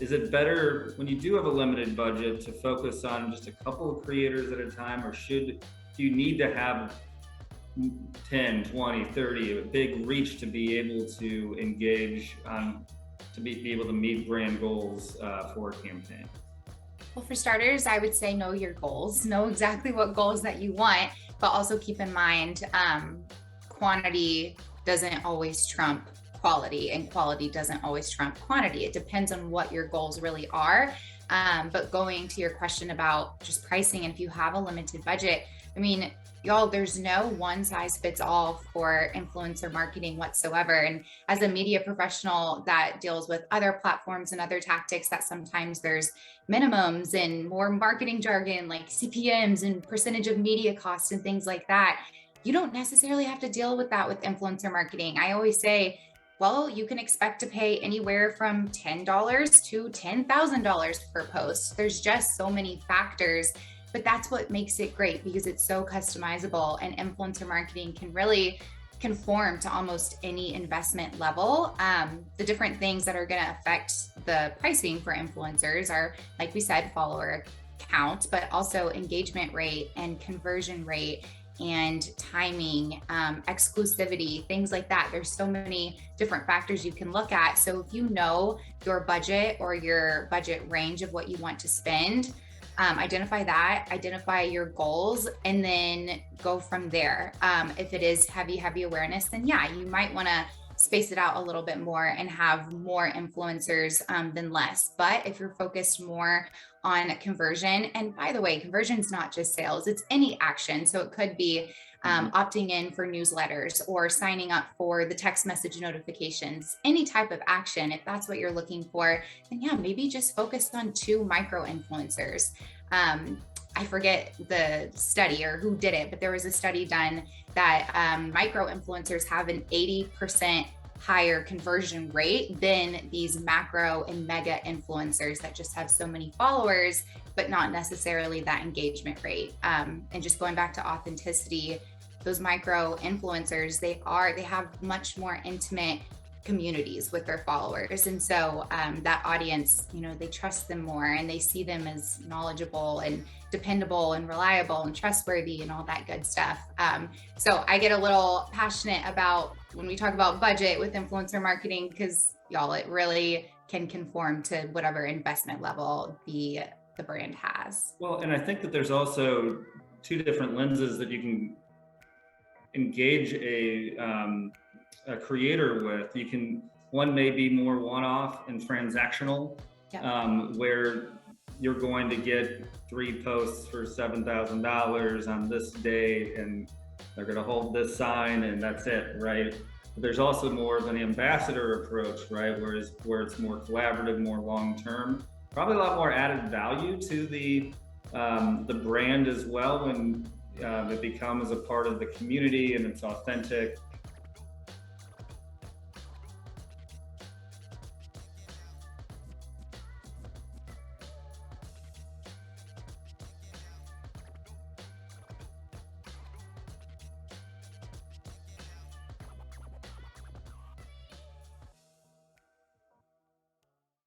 is it better when you do have a limited budget to focus on just a couple of creators at a time, or do you need to have 10, 20, 30, a big reach to be able to engage to be able to meet brand goals for a campaign? Well, for starters, I would say know your goals, know exactly what goals that you want, but also keep in mind quantity doesn't always trump quality, and quality doesn't always trump quantity. It depends on what your goals really are. But going to your question about just pricing, and if you have a limited budget, I mean, y'all, there's no one size fits all for influencer marketing whatsoever. And as a media professional that deals with other platforms and other tactics, that sometimes there's minimums and more marketing jargon like CPMs and percentage of media costs and things like that. You don't necessarily have to deal with that with influencer marketing. I always say, well, you can expect to pay anywhere from $10 to $10,000 per post. There's just so many factors, but that's what makes it great because it's so customizable, and influencer marketing can really conform to almost any investment level. The different things that are going to affect the pricing for influencers are, like we said, follower count, but also engagement rate and conversion rate and timing, exclusivity, things like that. There's so many different factors you can look at. So if you know your budget or your budget range of what you want to spend, identify that, identify your goals, and then go from there. If it is heavy awareness, then yeah, you might want to space it out a little bit more and have more influencers than less. But if you're focused more on conversion, and by the way, conversion is not just sales, it's any action. So it could be opting in for newsletters or signing up for the text message notifications, any type of action. If that's what you're looking for, then yeah, maybe just focus on 2 micro influencers. I forget the study or who did it, but there was a study done that micro influencers have an 80% higher conversion rate than these macro and mega influencers that just have so many followers, but not necessarily that engagement rate. And just going back to authenticity, those micro influencers, they have much more intimate communities with their followers. And so that audience, they trust them more and they see them as knowledgeable and dependable and reliable and trustworthy and all that good stuff. So I get a little passionate about when we talk about budget with influencer marketing, because y'all, it really can conform to whatever investment level the brand has. Well, and I think that there's also 2 different lenses that you can engage a creator with. One may be more one-off and transactional, where you're going to get 3 posts for $7,000 on this date, and they're going to hold this sign, and that's it, right? But there's also more of an ambassador approach, right? Where it's more collaborative, more long-term, probably a lot more added value to the brand as well when it becomes a part of the community and it's authentic.